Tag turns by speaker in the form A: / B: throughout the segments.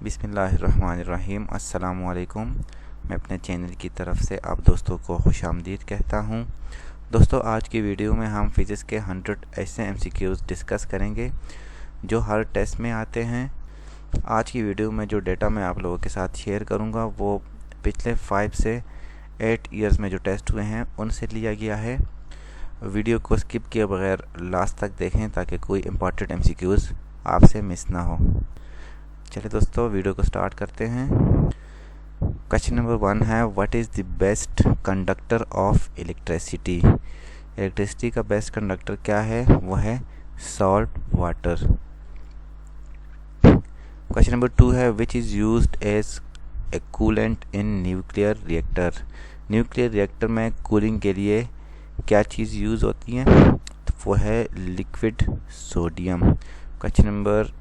A: बिस्मिल्लाहिर्रहमानिर्रहीम। अस्सलामुअलैकुम। मैं अपने चैनल की तरफ से आप दोस्तों को खुशामदीद कहता हूं। दोस्तों, आज की वीडियो में हम फिज़िक्स के 100 ऐसे MCQs डिस्कस करेंगे जो हर टेस्ट में आते हैं। आज की वीडियो में जो डेटा मैं आप लोगों के साथ शेयर करूंगा वो पिछले 5 से 8 ईयर्स में जो टेस्ट हुए हैं उनसे लिया गया है। वीडियो को स्किप किए बगैर लास्ट तक देखें ताकि कोई इम्पॉर्टेंट MCQs आपसे मिस ना हो। चलिए दोस्तों, वीडियो को स्टार्ट करते हैं। क्वेश्चन नंबर 1 है, what is the best conductor of electricity. Electricity का बेस्ट कंडक्टर क्या है? वो है सॉल्ट वाटर। क्वेश्चन नंबर 2 है, which is used as a coolant in nuclear reactor. Nuclear reactor में कूलिंग के लिए क्या चीज़ यूज़ होती है? तो वो है लिक्विड सोडियम। क्वेश्चन नंबर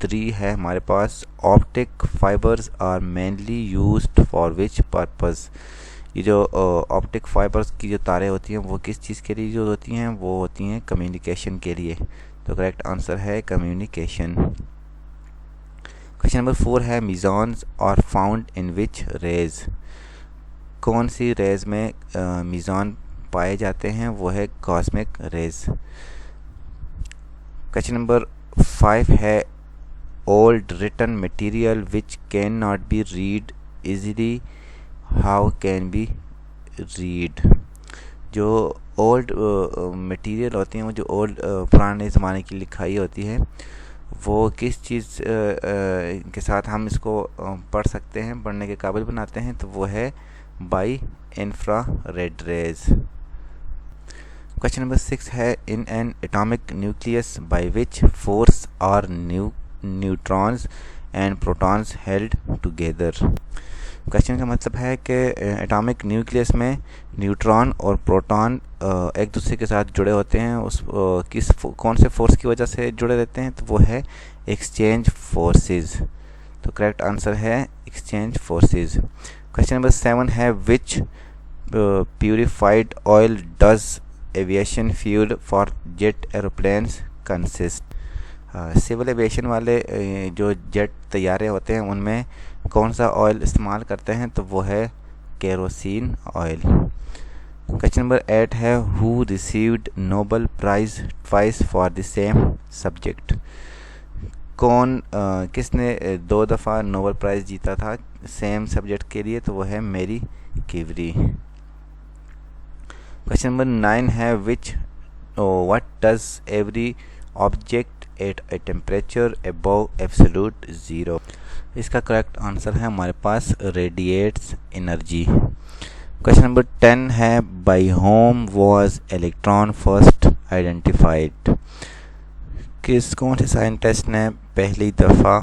A: 3 है हमारे पास, optic fibres are mainly used for which purpose. ये जो ऑप्टिक फाइबर्स की जो तारें होती हैं वो किस चीज़ के लिए यूज होती हैं? वो होती हैं कम्युनिकेशन के लिए। तो करेक्ट आंसर है कम्युनिकेशन। क्वेश्चन नंबर 4 है, mesons are found in which rays. कौन सी रेज में मिजॉन पाए जाते हैं? वो है कॉस्मिक रेज। क्वेश्चन नंबर 5 है, old written material which cannot be read easily, how can be read। जो old material होती हैं, वो जो old पुराने ज़माने की लिखाई होती है, वो किस चीज़ के साथ हम इसको पढ़ सकते हैं, पढ़ने के काबिल बनाते हैं? तो वो है by infrared rays. Question number 6 है, in an atomic nucleus by which force are neutrons and protons held together. Question का मतलब है कि एटॉमिक न्यूक्लियस में न्यूट्रॉन और प्रोटॉन एक दूसरे के साथ जुड़े होते हैं। कौन से फोर्स की वजह से जुड़े रहते हैं? तो वो है एक्सचेंज फोर्सेस। तो करेक्ट आंसर है एक्सचेंज फोर्सेस। क्वेश्चन नंबर 7 है, which purified oil does aviation fuel for jet aeroplanes consist. Civil aviation वाले जो जेट तैयारे होते हैं उनमें कौन सा ऑयल इस्तेमाल करते हैं? तो वो है केरोसिन ऑयल। क्वेश्चन नंबर 8 है, who received Nobel prize twice for the same subject. किसने 2 दफ़ा नोबेल प्राइज़ जीता था सेम सब्जेक्ट के लिए? तो वो है मैरी क्यूरी। क्वेश्चन नंबर 9 है, what does every object at a temperature above absolute zero. इसका करेक्ट आंसर है हमारे पास रेडिएट्स एनर्जी। क्वेश्चन नंबर 10 है, by whom was electron first identified. कौन से साइंटिस्ट ने पहली दफ़ा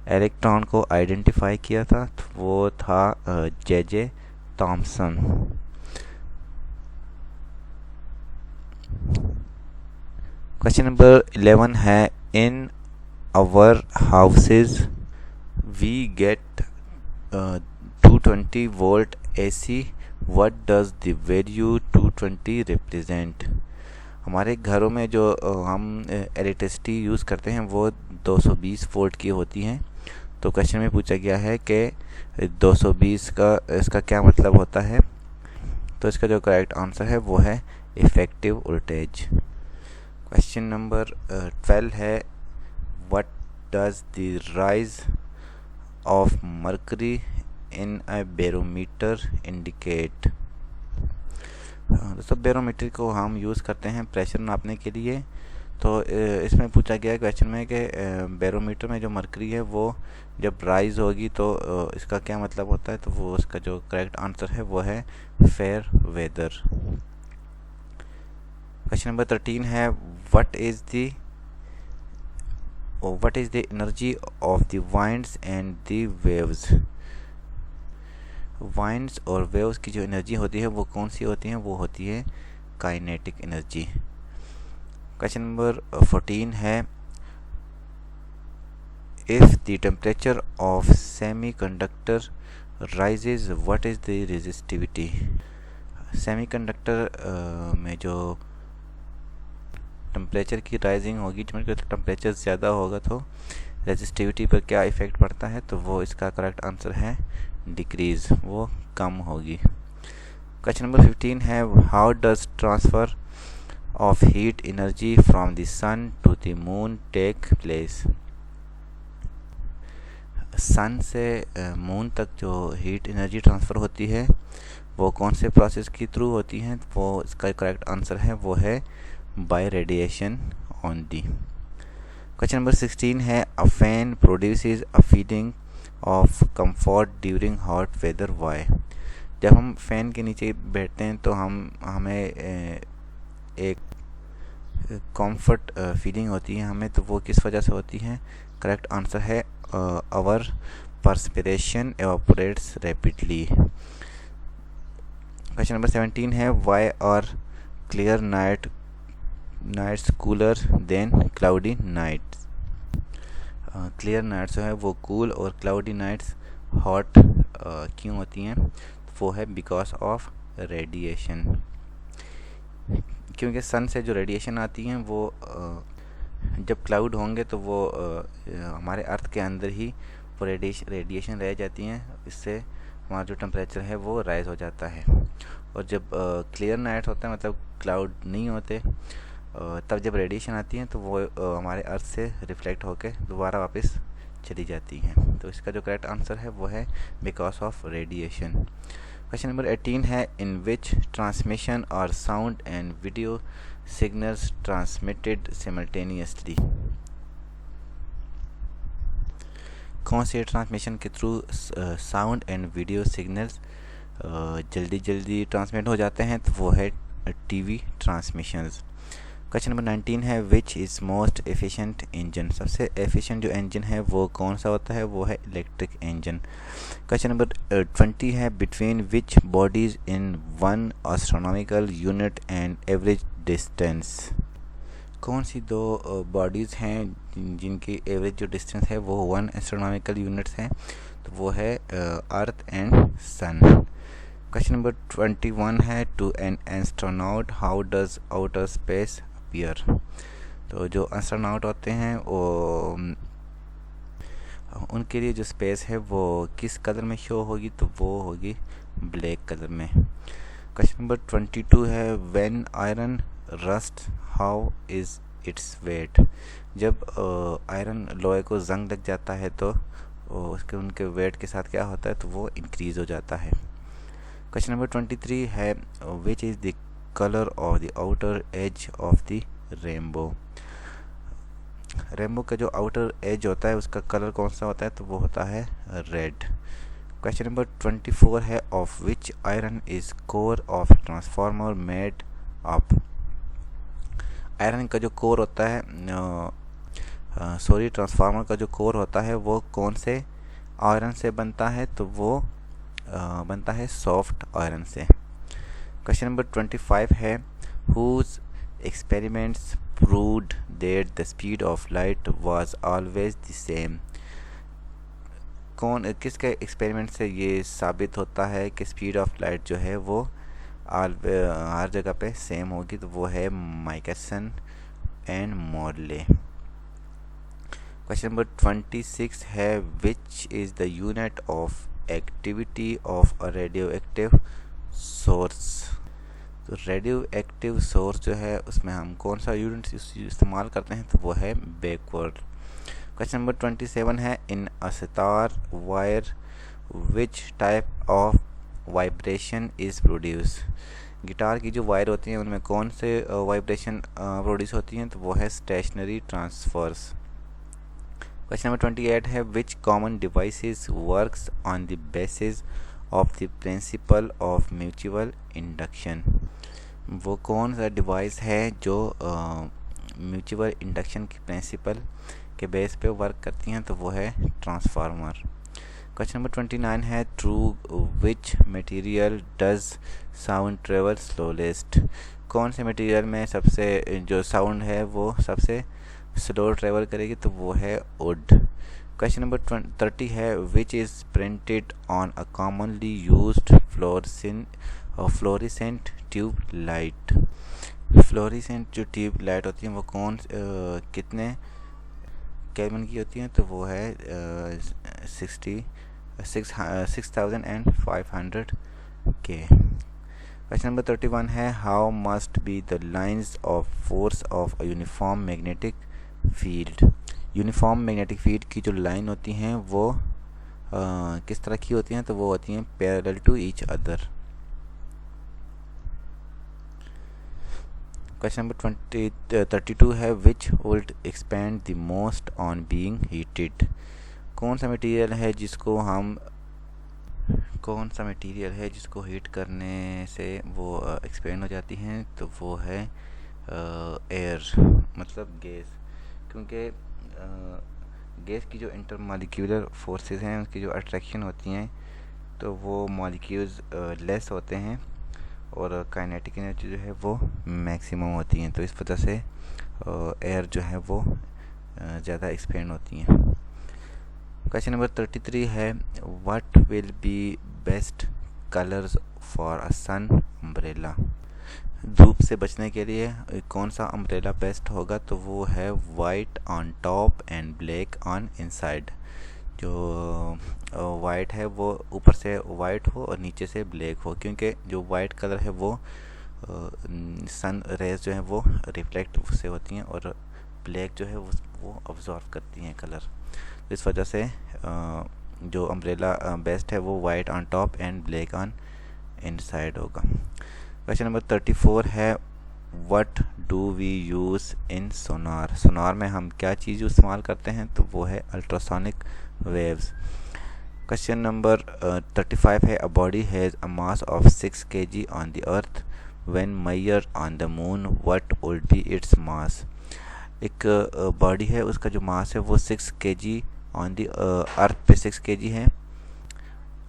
A: इलेक्ट्रॉन को आइडेंटिफाई किया था? तो वो था जे थॉमसन। क्वेश्चन नंबर 11 है, in our houses we get 220 volt AC, what does the value 220 represent. हमारे घरों में जो हम इलेक्ट्रिसिटी यूज़ करते हैं वो 220 वोल्ट की होती हैं। तो क्वेश्चन में पूछा गया है कि 220 का इसका क्या मतलब होता है? तो इसका जो करेक्ट आंसर है वो है इफ़ेक्टिव वोल्टेज। क्वेश्चन नंबर 12 है, what does the rise of mercury in a barometer indicate. दोस्तों, बैरोमीटर को हम यूज़ करते हैं प्रेशर नापने के लिए। तो इसमें पूछा गया है क्वेश्चन में कि बैरोमीटर में जो मर्करी है वो जब राइज होगी तो इसका क्या मतलब होता है? तो वो उसका जो करेक्ट आंसर है वो है फेयर वेदर। क्वेश्चन नंबर 13 है, what is the energy of the winds and the waves. Winds और वेव्स की जो एनर्जी होती है वो कौन सी होती है? वो होती है काइनेटिक एनर्जी। क्वेश्चन नंबर 14 है, if the temperature of semiconductor rises what is the resistivity. Semiconductor में जो टेम्परेचर की राइजिंग होगी, टेम्परेचर ज़्यादा होगा तो रेजिस्टिविटी पर क्या इफ़ेक्ट पड़ता है, तो वो इसका करेक्ट आंसर है डिक्रीज, वो कम होगी। क्वेश्चन नंबर 15 है how does transfer of heat energy from the sun to the moon take place. Sun से मून तक जो हीट एनर्जी ट्रांसफ़र होती है वो कौन से प्रोसेस के थ्रू होती हैं, वो इसका करेक्ट आंसर है वो है by radiation only. Question number 16 है a fan produces a feeling of comfort during hot weather why. जब हम फैन के नीचे बैठते हैं तो हमें एक कंफर्ट फीलिंग होती है हमें, तो वो किस वजह से होती है, करेक्ट आंसर है our perspiration evaporates rapidly. Question number 17 है why are clear nights cooler than cloudy nights. Clear nights जो है वो कूल और क्लाउडी नाइट्स हॉट क्यों होती हैं, वो है बिकॉज ऑफ रेडिएशन, क्योंकि सन से जो रेडिएशन आती हैं वो जब क्लाउड होंगे तो वो हमारे अर्थ के अंदर ही वो रेडिएशन रह जाती हैं, इससे हमारा जो टेम्परेचर है वो राइज हो जाता है। और जब क्लियर नाइट होता है मतलब क्लाउड नहीं होते, तब जब रेडिएशन आती हैं तो वो हमारे अर्थ से रिफ्लेक्ट होकर दोबारा वापस चली जाती हैं। तो इसका जो करेक्ट आंसर है वो है because of radiation. Question number 18 है इन विच ट्रांसमिशन और sound and video signals transmitted simultaneously. कौन से ट्रांसमिशन के through sound and video signals जल्दी जल्दी ट्रांसमिट हो जाते हैं, तो वो है टीवी ट्रांसमिशंस। क्वेश्चन नंबर 19 है which is most efficient engine. सबसे एफिशिएंट जो इंजन है वो कौन सा होता है, वो है इलेक्ट्रिक इंजन। क्वेश्चन नंबर 20 है between which bodies in one astronomical unit and average distance. कौन सी दो बॉडीज़ हैं जिनकी एवरेज जो डिस्टेंस है वो 1 एस्ट्रोनॉमिकल यूनिट्स हैं, तो वो है earth and sun. Question number 21 है to an astronaut how does outer space appear. तो जो एस्ट्रोनॉट होते हैं वो उनके लिए जो स्पेस है वो किस कलर में शो होगी, तो वो होगी ब्लैक कलर में। क्वेश्चन नंबर 22 है when iron rust how is its weight. जब आयरन लोहे को जंग लग जाता है तो उनके वेट के साथ क्या होता है, तो वो इंक्रीज़ हो जाता है। क्वेश्चन नंबर 23 है which is the colour of the outer as of the rainbow. Rainbow का जो आउटर एज होता है उसका कलर कौन सा होता है, तो वो होता है रेड। क्वेश्चन नंबर 24 है of which iron is core of transformer made up. Iron का जो कोर होता है ट्रांसफार्मर का जो कोर होता है वो कौन से आयरन से बनता है, तो वो बनता है सॉफ्ट आयरन से। क्वेश्चन नंबर 25 है whose experiments proved that the speed of light was always the same. किसके एक्सपेरिमेंट से ये साबित होता है कि स्पीड ऑफ लाइट जो है वो हर जगह पे सेम होगी, तो वो है Michelson and Morley. Question number 26 है which is the unit of activity of a radio active source. तो रेडियो एक्टिव सोर्स जो है उसमें हम कौन सा यूनिट इस्तेमाल करते हैं, तो वो है बैकवर्ड। क्वेश्चन नंबर 27 है in a sitar wire which type of vibration is produce. Guitar की जो वायर होती हैं उनमें कौन से वाइब्रेशन प्रोड्यूस होती हैं, तो वो है स्टेशनरी ट्रांसफर्स। क्वेश्चन नंबर 28 है which common devices works on the basis of the principle of mutual induction. वो कौन सा डिवाइस है जो म्यूचुअल इंडक्शन की प्रिंसिपल के बेस पे वर्क करती हैं, तो वो है ट्रांसफार्मर। क्वेश्चन नंबर 29 है through which material does sound travel slowest. कौन से मटेरियल में सबसे जो साउंड है वो सबसे स्लो ट्रेवल करेगी, तो वो है वुड। क्वेश्चन नंबर 30 है which is printed on a commonly used fluorescent tube light. Fluorescent जो ट्यूब लाइट होती है वो कितने केल्विन की होती हैं तो वो है 6500 के। क्वेश्चन नंबर 31 है how must be the lines of force of a uniform magnetic field. Uniform magnetic field की जो लाइन होती हैं वो किस तरह की होती हैं, तो वो होती हैं parallel to each other. Question number 32 है which would expand the most on being heated. कौन सा मटेरियल है जिसको हीट करने से वो एक्सपेंड हो जाती हैं, तो वो है एयर, मतलब गैस। क्योंकि गैस की जो इंटरमॉलिक्यूलर फोर्सेस हैं उसकी जो अट्रैक्शन होती हैं तो वो मॉलिक्यूल्स लेस होते हैं और काइनेटिक एनर्जी जो है वो मैक्सिमम होती हैं, तो इस वजह से एयर जो है वो ज़्यादा एक्सपेंड होती हैं। क्वेश्चन नंबर 33 है what will be best colours for a sun umbrella. धूप से बचने के लिए कौन सा अम्ब्रेला बेस्ट होगा, तो वो है white on top and black on inside. जो वाइट है वो ऊपर से वाइट हो और नीचे से ब्लैक हो, क्योंकि जो वाइट कलर है वो सन रेज जो है वो रिफ्लेक्ट से होती हैं और ब्लैक जो है वो ऑब्जॉर्व करती हैं कलर। तो इस वजह से जो अम्ब्रेला बेस्ट है वो white on top and black on inside होगा। क्वेश्चन नंबर 34 है what do we use in sonar. Sonar में हम क्या चीज़ इस्तेमाल करते हैं, तो वो है अल्ट्रासोनिक वेव्स। क्वेश्चन नंबर 35 है a body has a mass of 6 kg on the earth when measured on the moon what would be its mass. एक बॉडी है उसका जो मास है वो 6 kg ऑन द अर्थ पे 6 kg है।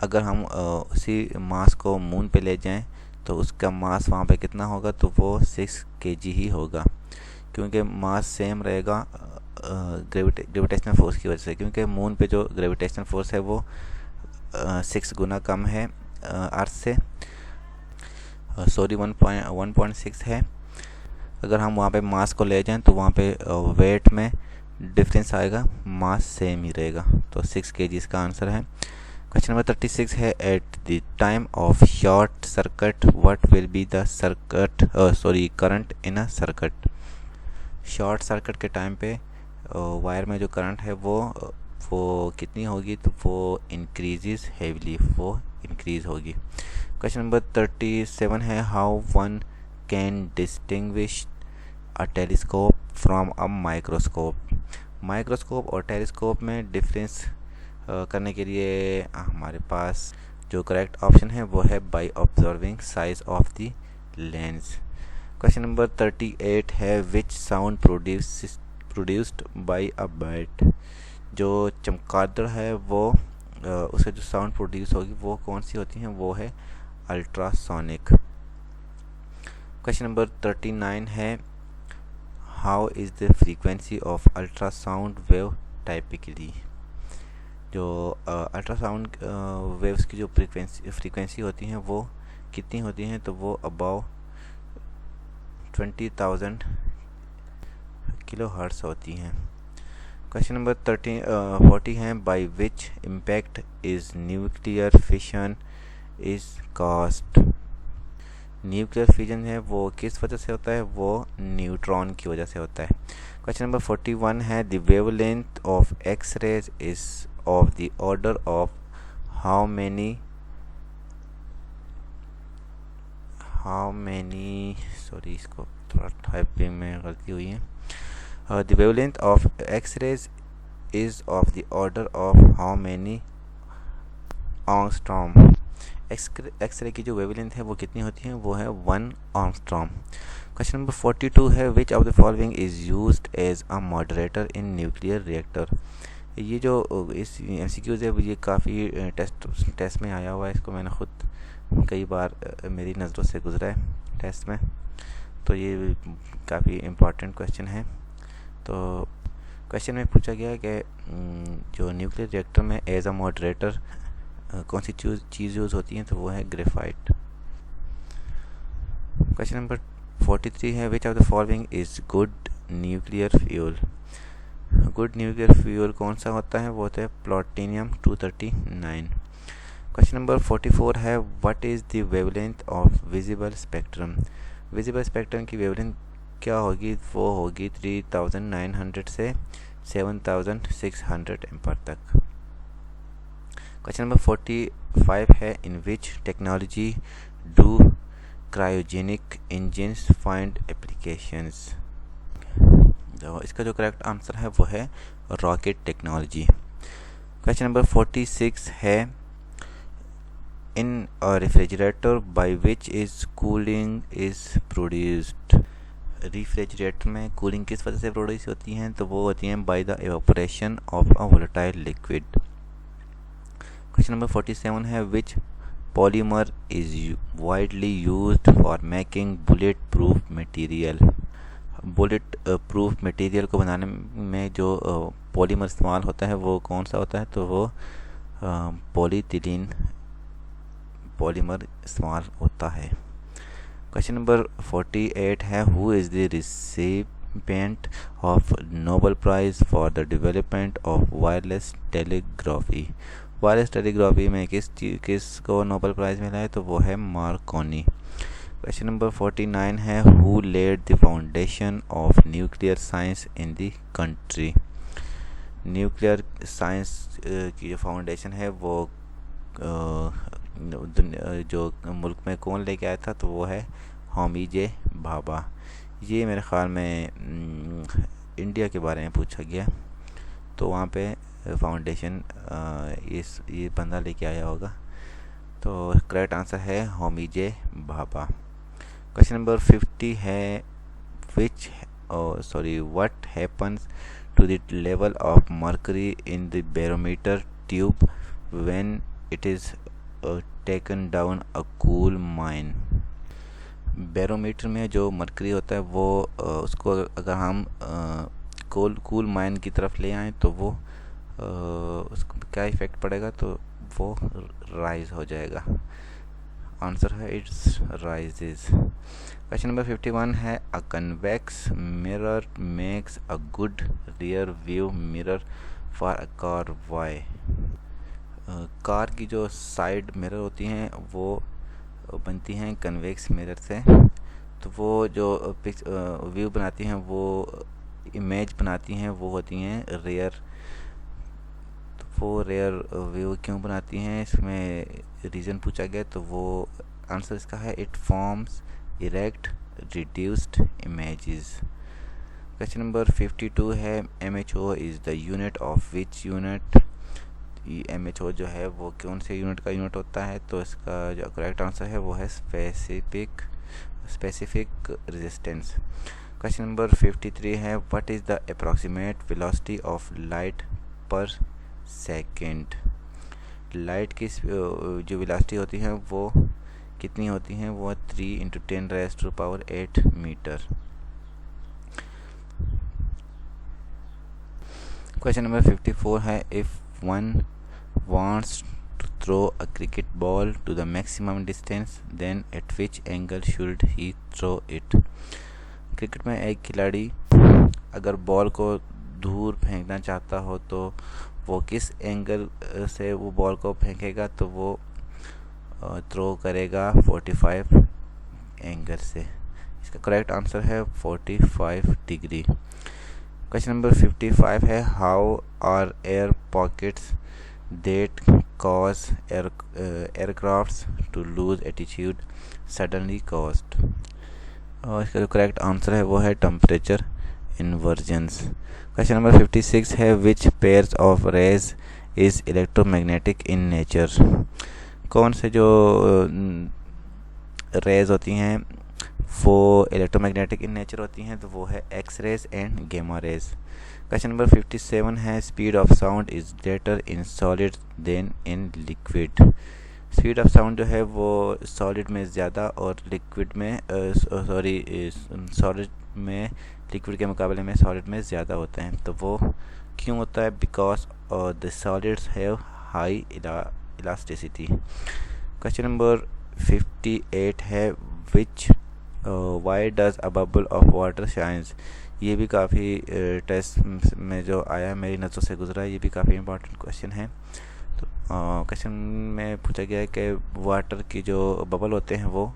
A: अगर हम उसी मास को मून पे ले जाएं तो उसका मास वहाँ पे कितना होगा, तो वो 6 kg ही होगा, क्योंकि मास सेम रहेगा ग्रेविटेशनल फोर्स की वजह से, क्योंकि मून पे जो ग्रेविटेशनल फोर्स है वो 6 गुना कम है अर्थ से, 1.6 है। अगर हम वहाँ पे मास को ले जाएं तो वहाँ पे वेट में डिफरेंस आएगा, मास सेम ही रहेगा, तो 6 kg इसका आंसर है। क्वेश्चन नंबर 36 है at the time of short circuit what will be the current in a circuit. Short circuit के टाइम पे वायर में जो करंट है वो कितनी होगी, तो वो इंक्रीजेस हेवली, वो इंक्रीज होगी। क्वेश्चन नंबर 37 है how one can distinguish a telescope from a microscope. Microscope और टेलीस्कोप में डिफरेंस करने के लिए हमारे पास जो करेक्ट ऑप्शन है वो है by observing size of the lens. Question number 38 है विच sound produced by a bird. जो चमगादड़ है वो उससे जो साउंड प्रोड्यूस होगी वो कौन सी होती हैं, वो है अल्ट्रासोनिक। क्वेश्चन नंबर 39 है how is the frequency of ultrasound wave typically. जो अल्ट्रासाउंड वेव्स की जो फ्रीक्वेंसी होती हैं वो कितनी होती हैं, तो वो अबाउ 20,000 किलोहर्ट्ज़ होती हैं। क्वेश्चन नंबर 40 है by which impact is nuclear fission is caused. Nuclear fission है वो किस वजह से होता है, वो न्यूट्रॉन की वजह से होता है। क्वेश्चन नंबर 41 है the wavelength of X rays is of the order of how many sorry इसको थोड़ा टाइपिंग में गलती हुई है। The wavelength of X rays is of the order of how many angstrom. X ray की जो वेवलेंथ है वो कितनी होती है, वो है 1 एंगस्ट्रॉम। क्वेश्चन नंबर 42 है which of the following is used as a moderator in nuclear reactor. ये जो इस MCQs है ये काफ़ी टेस्ट में आया हुआ है, इसको मैंने ख़ुद कई बार मेरी नज़रों से गुजरा है टेस्ट में, तो ये काफ़ी इम्पॉर्टेंट क्वेश्चन है। तो क्वेश्चन में पूछा गया है कि जो न्यूक्लियर रिएक्टर में एज अ मॉडरेटर कौन सी चीज़ यूज़ होती है, तो वो है ग्रेफाइट। क्वेश्चन नंबर 43 है which of the following is good nuclear fuel. Good nuclear fuel कौन सा होता है? वो होता है प्लूटोनियम 239। क्वेश्चन नंबर 44 है what is the wavelength of visible spectrum? Visible spectrum की वेवलेंथ क्या होगी? वो होगी 3900 से 7600 एम्पर तक। क्वेश्चन नंबर 45 है in which technology do cryogenic engines find applications? तो इसका जो करेक्ट आंसर है वो है रॉकेट टेक्नोलॉजी। क्वेश्चन नंबर 46 है in a refrigerator by which is cooling is produced? Refrigerator में कूलिंग किस वजह से प्रोड्यूस होती हैं? तो वो होती हैं by the evaporation of a volatile liquid. Question number 47 है which polymer is widely used for making bullet proof material? Bullet proof material को बनाने में जो पॉलीमर इस्तेमाल होता है वो कौन सा होता है? तो वो पॉलीथिलीन पॉलीमर इस्तेमाल होता है। क्वेश्चन नंबर 48 है who is the recipient of Nobel prize for the development of wireless telegraphy? Wireless telegraphy में किस को नोबेल प्राइज़ मिला है? तो वो है मार्कोनी। क्वेश्चन नंबर 49 है who laid the foundation of nuclear science in the country? Nuclear science की जो फाउंडेशन है वो जो मुल्क में कौन लेके आया था? तो वो है होमी जे भाभा। ये मेरे ख्याल में इंडिया के बारे में पूछा गया, तो वहाँ पे फाउंडेशन ये बंदा लेके आया होगा। तो करेक्ट आंसर है Homi J Bhabha. Question number 50 है what happens to the level of mercury in the barometer tube when it is taken down a coal mine? Barometer में जो मर्करी होता है वो उसको अगर हम कूल माइन की तरफ ले आएँ तो वो उसको क्या इफ़ेक्ट पड़ेगा? तो वो राइज हो जाएगा। आंसर है इट्स राइजेस। क्वेश्चन नंबर 51 है a convex mirror makes a good rear view mirror for a car why? Car की जो साइड मिरर होती हैं वो बनती हैं कन्वेक्स मिरर से, तो वो जो व्यू बनाती हैं वो इमेज बनाती हैं वो होती हैं रेयर। तो वो रेयर व्यू क्यों बनाती हैं, इसमें रीज़न पूछा गया, तो वो आंसर इसका है it forms erect reduced images. Question number 52 है MHO is the unit of which unit? MHO जो है वो कौन से यूनिट का यूनिट होता है? तो इसका जो करेक्ट आंसर है वो है स्पेसिफिक रेजिस्टेंस। क्वेश्चन नंबर 53 है what is the approximate velocity of light पर सेकेंड? लाइट की जो वेलोसिटी होती है वो कितनी होती हैं? वो 3 × 10⁸ मीटर। क्वेश्चन नंबर 54 है if one wants to throw a cricket ball to the maximum distance then at which angle should he throw it? Cricket में एक खिलाड़ी अगर बॉल को दूर फेंकना चाहता हो तो वो किस एंगल से वो बॉल को फेंकेगा? तो वो थ्रो करेगा 45 एंगल से। इसका करेक्ट आंसर है 45 डिग्री। क्वेश्चन नंबर 55 है how are air pockets that cause aircrafts to lose altitude suddenly caused? और इसका जो करेक्ट आंसर है वो है टेम्परेचर इन्वर्जन्स। क्वेश्चन नंबर 56 है which pairs of rays is electromagnetic in nature? कौन से जो रेज होती हैं वो इलेक्ट्रोमैग्नेटिक इन नेचर होती हैं? तो वो है X rays and gamma rays. Question number 57 है speed of sound is greater in solid than in liquid? Speed of sound जो है वो सॉलिड में ज़्यादा और लिक्विड में सॉलिड में लिक्विड के मुकाबले में सॉलिड में ज़्यादा होता है। तो वो क्यों होता है? Because the solids have high elasticity. Question number 58 है which why does a bubble of water shines, ये भी काफ़ी टेस्ट में जो आया मेरी नज़रों से गुजरा है, ये भी काफ़ी इंपॉर्टेंट क्वेश्चन है। तो क्वेश्चन में पूछा गया है कि वाटर की जो बबल होते हैं वो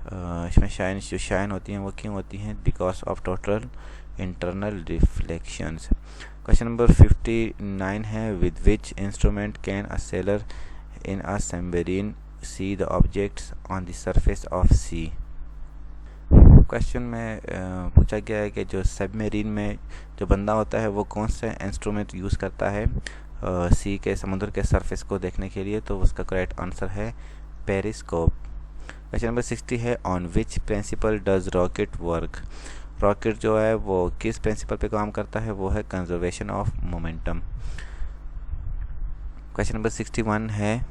A: इसमें जो शाइन होती हैं वो क्यों होती हैं? Because of total internal reflections. Question number 59 है, with which instrument can a sailor in a submarine see the objects on the surface of sea. Question में पूछा गया है कि जो सबमरीन में जो बंदा होता है वो कौन सा इंस्ट्रूमेंट यूज़ करता है सी के समुद्र के सरफेस को देखने के लिए, तो उसका करेक्ट आंसर है पेरिस्कोप। क्वेश्चन नंबर 60 है, on which principle does rocket work. Rocket जो है वो किस प्रिंसिपल पे काम करता है? वो है conservation of momentum. Question number 61 है,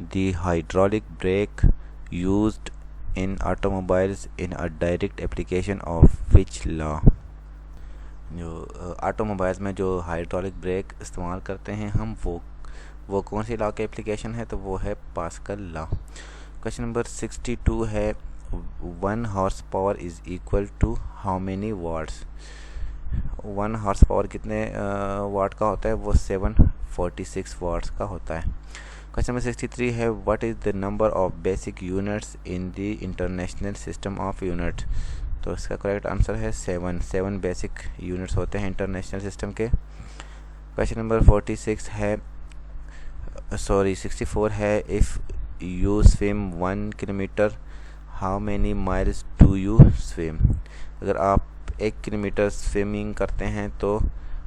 A: the hydraulic brake used in automobiles in a direct application of which law. जो ऑटोमोबाइल्स में जो हाइड्रोलिक ब्रेक इस्तेमाल करते हैं हम, वो कौन सी लॉ के एप्लीकेशन है? तो वो है पास्कल लॉ। क्वेश्चन नंबर 62 है, 1 horse power is equal to how many watts. 1 horse power कितने वाट का होता है? वो 746 वाट्स का होता है। क्वेश्चन नंबर 63 है, what is the number of basic units in the international system of unit. तो इसका करेक्ट आंसर है 7 बेसिक यूनिट्स होते हैं इंटरनेशनल सिस्टम के। क्वेश्चन नंबर 64 है, if you swim 1 kilometre how many miles do you swim. अगर आप 1 kilometre swimming करते हैं तो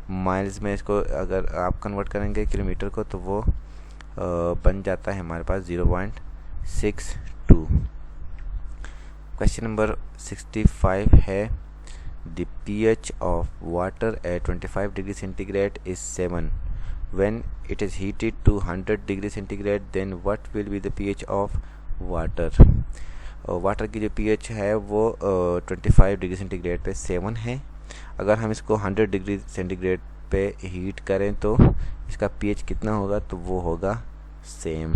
A: माइल्स में इसको अगर आप कन्वर्ट करेंगे किलोमीटर को तो वो बन जाता है हमारे पास 0.62। क्वेश्चन नंबर 65 है, the pH of water at 25 degree centigrade is 7 when it is heated to 100 degree centigrade, then what will be the pH of water। Water की जो pH है वो 25 डिग्री सेंटीग्रेड पे 7 है। अगर हम इसको 100 डिग्री सेंटीग्रेड पे हीट करें तो इसका pH कितना होगा? तो वो होगा सेम।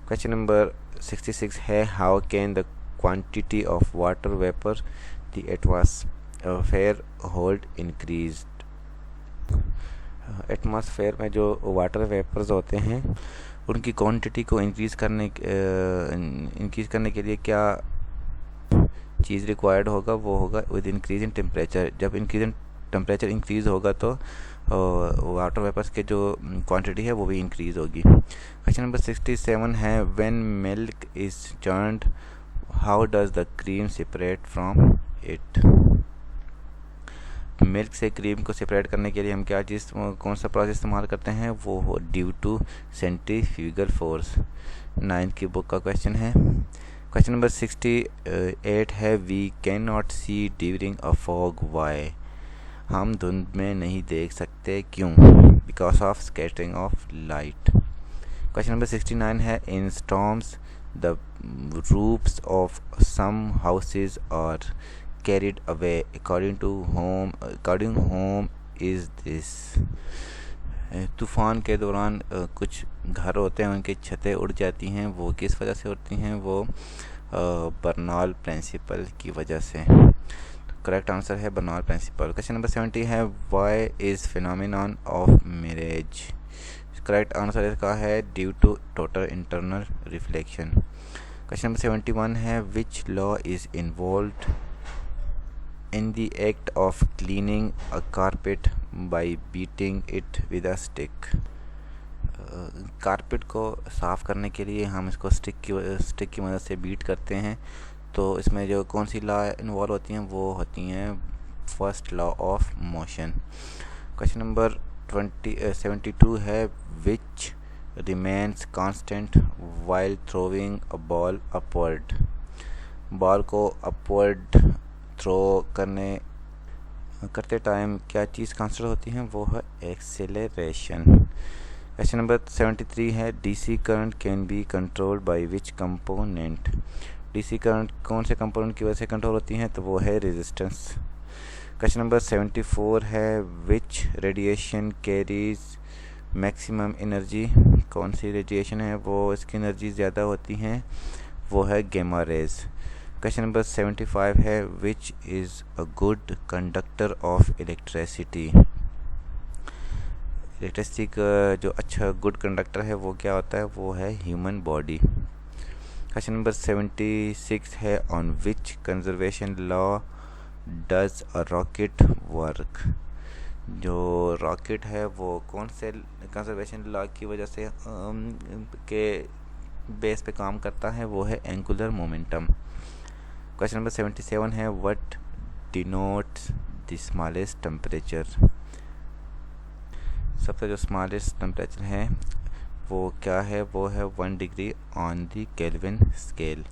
A: क्वेश्चन नंबर 66 है, how can the quantity of water vapour the atmosphere hold increase. Atmosphere में जो वाटर वेपर्स होते हैं उनकी क्वांटिटी को इंक्रीज़ करने के लिए क्या चीज़ रिक्वायर्ड होगा? वो होगा विद इंक्रीज इन टेम्परेचर। जब टेम्परेचर इंक्रीज़ होगा तो वाटर वेपर्स के जो क्वांटिटी है वो भी इंक्रीज़ होगी। क्वेश्चन नंबर 67 है, when milk is churned how does the cream separate from it. Milk से क्रीम को सेपरेट करने के लिए हम कौन सा प्रोसेस इस्तेमाल करते हैं? वो हो due to centrifugal force. 9th की बुक का क्वेश्चन है। क्वेश्चन नंबर 68 है, we can not see during a fog why. हम धुंध में नहीं देख सकते, क्यों? Because of scattering of light. Question number 69 है, in storms the roofs of some houses are carried away according whom is this। तूफ़ान के दौरान कुछ घर होते हैं उनकी छतें उड़ जाती हैं, वो किस वजह से उड़ती हैं? वो बर्नौल प्रिंसिपल की वजह से। करेक्ट आंसर है बर्नौल प्रिंसिपल। क्वेश्चन नंबर 70 है, why is phenomenon of mirage. Correct answer इसका है due to total internal reflection. Question number 71 है, which law is involved in the act of cleaning a carpet by beating it with a stick। Carpet को साफ़ करने के लिए हम इसको स्टिक की मदद से बीट करते हैं। तो इसमें जो कौन सी लॉ इन्वॉल्व होती हैं? वो होती हैं first law of motion. Question number 72 है, which remains constant while throwing a ball upward. Ball को अपवर्ड थ्रो करते टाइम क्या चीज़ कांस्टेंट होती है? वो है एक्सेलरेशन। क्वेश्चन नंबर 73 है, DC current can be controlled by which component. DC current कौन से कंपोनेंट की वजह से कंट्रोल होती हैं? तो वो है रेजिस्टेंस। क्वेश्चन नंबर 74 है, विच रेडिएशन कैरीज मैक्सिमम एनर्जी कौन सी रेडिएशन है वो इसकी एनर्जी ज़्यादा होती हैं, वो है गामा रेज। क्वेश्चन नंबर 75 है which is a good conductor of electricity. Electricity का जो अच्छा गुड कंडक्टर है वो क्या होता है, वो है ह्यूमन बॉडी। क्वेश्चन नंबर 76 है on which conservation law does a rocket work. जो रॉकेट है वो कौन से कंजर्वेशन लॉ की वजह से के बेस पे काम करता है, वो है एंगुलर मोमेंटम। क्वेश्चन नंबर 77 है what denotes the smallest temperature. सबसे जो स्मॉलेस्ट टेम्परेचर है वो क्या है, वो है 1 degree on the kelvin scale.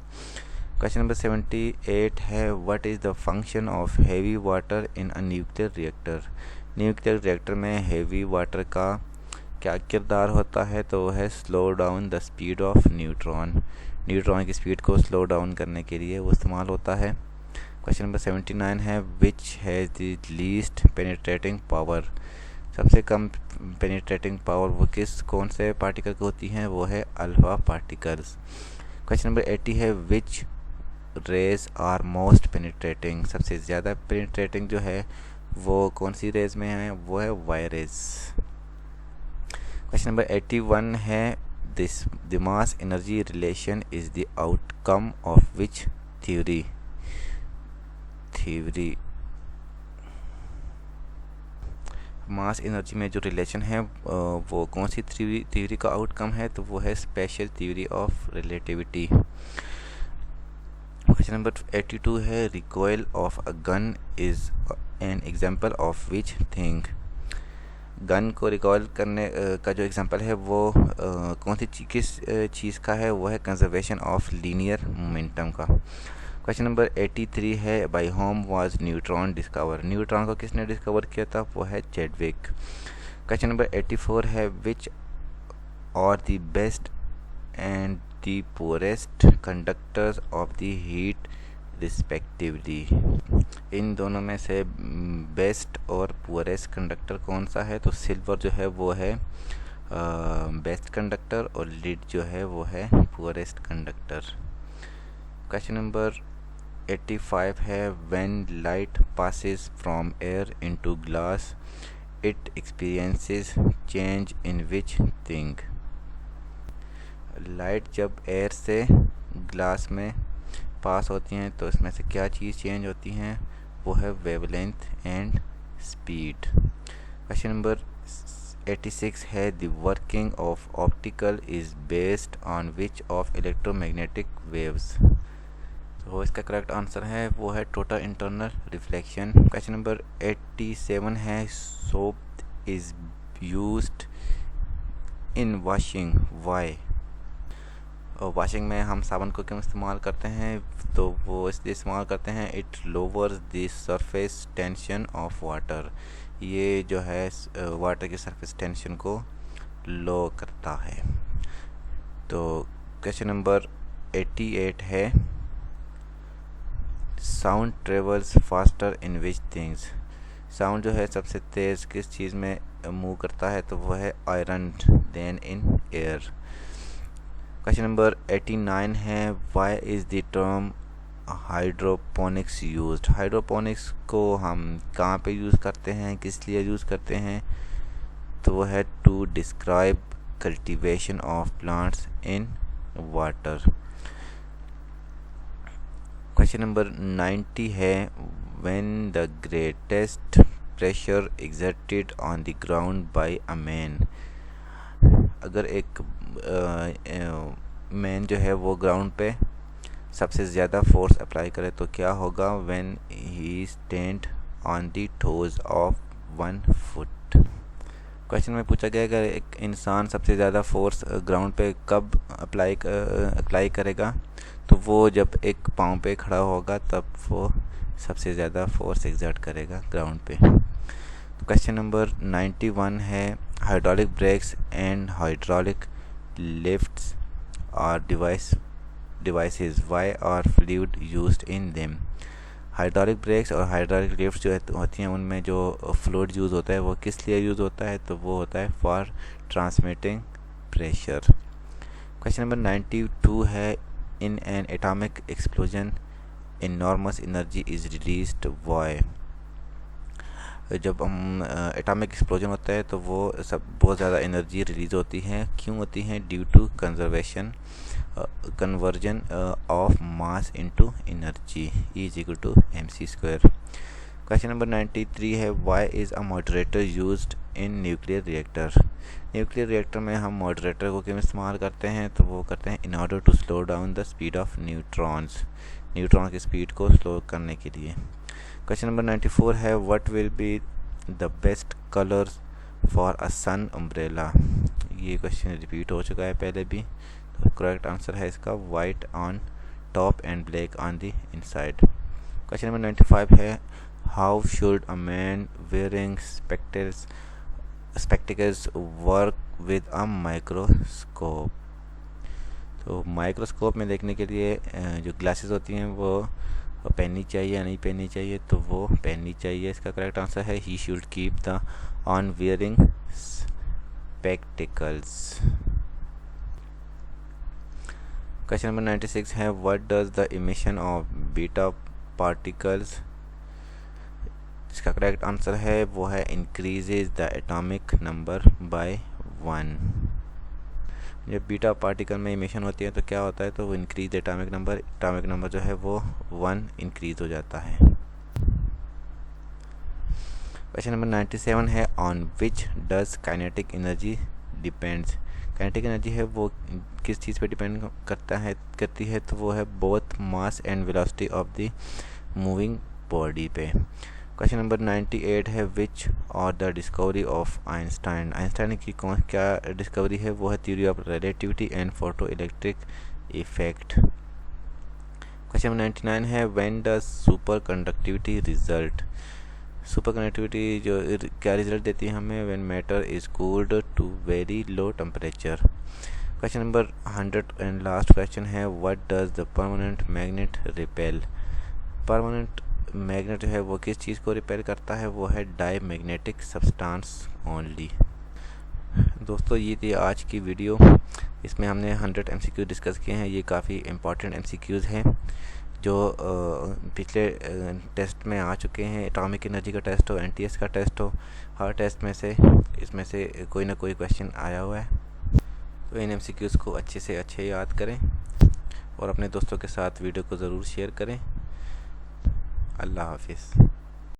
A: Question number 78 है what is the function of heavy water in a nuclear reactor. Nuclear reactor में हेवी वाटर का क्या किरदार होता है, तो वो है slow down the speed of neutron. Neutron की स्पीड को स्लो डाउन करने के लिए वो इस्तेमाल होता है। क्वेश्चन नंबर 79 है which has the least penetrating power. सबसे कम पेनिट्रेटिंग पावर वो कौन से पार्टिकल की होती हैं, वो है अल्फा पार्टिकल्स। क्वेश्चन नंबर 80 है विच रेज आर मोस्ट पेनिट्रेटिंग। सबसे ज़्यादा पेनिट्रेटिंग जो है वो कौन सी रेज में है, वो है वाई रेज। क्वेश्चन नंबर 81 है the mass energy relation is the outcome of which theory. Mass energy में जो रिलेशन है वो कौन सी थ्योरी का आउटकम है, तो वो है special theory of relativity. Question number 82 है recoil of a gun is an example of which thing. Gun को रिकॉइल करने का जो एग्जांपल है वो कौन सी किस चीज़ का है, वो है कंजर्वेशन ऑफ लीनियर मोमेंटम का। क्वेश्चन नंबर 83 है by whom was neutron discover. Neutron को किसने डिस्कवर किया था, वो है चैडविक। क्वेश्चन नंबर 84 है which are the best and the poorest conductors of the heat respectively. इन दोनों में से बेस्ट और पुअरेस्ट कंडक्टर कौन सा है, तो सिल्वर जो है वो है बेस्ट कंडक्टर और लीड जो है वो है पुअरेस्ट कंडक्टर। क्वेश्चन नंबर 85 है when light passes from air into glass it experiences change in which thing. Light जब एयर से ग्लास में पास होती हैं तो इसमें से क्या चीज़ चेंज होती हैं, वो है wavelength and speed. Question number 86 है the working of optical is based on which of electromagnetic waves. तो इसका करेक्ट आंसर है वो है total internal reflection. Question number 87 है soap is used in washing why. Washing में हम साबुन को क्यों इस्तेमाल करते हैं, तो वो इसलिए इस्तेमाल करते हैं it louvers the surface tension of water. ये जो है वाटर की सरफेस टेंशन को लो करता है। तो क्वेश्चन नंबर 88 है sound travels faster in which things. Sound जो है सबसे तेज़ किस चीज़ में मूव करता है, तो वो है iron than in air. Question number 89 है why is the term hydroponics used. Hydroponics को हम कहाँ पे यूज़ करते हैं, किस लिए यूज़ करते हैं, तो वो है to describe cultivation of plants in water. Question number 90 है when the greatest pressure exerted on the ground by a man. अगर एक मैन जो है वो ग्राउंड पे सबसे ज़्यादा फोर्स अप्लाई करे तो क्या होगा, when he stand on the toes of 1 foot. Question में पूछा गया अगर एक इंसान सबसे ज़्यादा फोर्स ग्राउंड पे कब अप्लाई करेगा, तो वो जब एक पाँव पे खड़ा होगा तब वो सबसे ज़्यादा फोर्स एग्जर्ट करेगा ग्राउंड पे। तो क्वेश्चन नंबर 91 है hydraulic brakes and hydraulic lifts are devices why are fluid used in them। Hydraulic brakes और हाइड्रोलिक लिफ्ट जो होती हैं उनमें जो फ्लूइड यूज़ होता है वो किस लिए यूज़ होता है, तो वो होता है for transmitting pressure. Question number 92 है, in an atomic explosion enormous energy is released why. जब हम एटॉमिक एक्सप्लोजन होता है तो वो सब बहुत ज़्यादा एनर्जी रिलीज़ होती है, क्यों होती है, due to conversion of mass into energy is equal to mc²। Question number 93 है, why is a moderator used in nuclear reactor. Nuclear reactor में हम मॉडरेटर को क्यों इस्तेमाल करते हैं, तो वो करते हैं in order to slow down the speed of neutrons, neutron की स्पीड को स्लो करने के लिए। क्वेश्चन नंबर 94 है, what will be the best colours for a sun umbrella. ये क्वेश्चन रिपीट हो चुका है पहले भी, तो करेक्ट आंसर है इसका white on top and black on the inside. Question number 95 है, how should a man wearing spectacles work with a microscope. तो माइक्रोस्कोप में देखने के लिए जो ग्लासेस होती हैं वो पहननी चाहिए या नहीं पहननी चाहिए, तो वो पहननी चाहिए। इसका करेक्ट आंसर है he should keep the on wearing spectacles. Question number 96 है, what does the emission of beta particles. इसका करेक्ट आंसर है वो है increases the atomic number by 1। जब बीटा पार्टिकल में इमिशन होती है तो क्या होता है, तो वो इंक्रीज एटॉमिक नंबर जो है वो 1 इंक्रीज हो जाता है। क्वेश्चन नंबर 97 है, on which does kinetic energy depends. Kinetic energy है वो किस चीज़ पे डिपेंड करती है, तो वो है both mass and velocity of the moving body पे। क्वेश्चन नंबर 98 है, which are the discovery of Einstein. Einstein की क्या डिस्कवरी है, वो है theory of relativity and photo electric effect. Question number 99 है, when does super conductivity result. Super conductivity जो क्या रिजल्ट देती है हमें, when matter is cooled to very low temperature. Question number 100 and last question है, what does the permanent magnet repel. Permanent magnet जो है वो किस चीज़ को रिपेल करता है, वो है डाई मैग्नेटिक सब्सटेंस ओनली। दोस्तों ये थी आज की वीडियो, इसमें हमने 100 MCQ डिस्कस किए हैं। ये काफ़ी इंपॉर्टेंट MCQs हैं जो पिछले टेस्ट में आ चुके हैं। एटॉमिक एनर्जी का टेस्ट हो, NTS का टेस्ट हो, हर टेस्ट में से इसमें से कोई ना कोई क्वेश्चन आया हुआ है। तो इन MCQs को अच्छे से अच्छे याद करें और अपने दोस्तों के साथ वीडियो को ज़रूर शेयर करें। अल्लाह हाफिज़।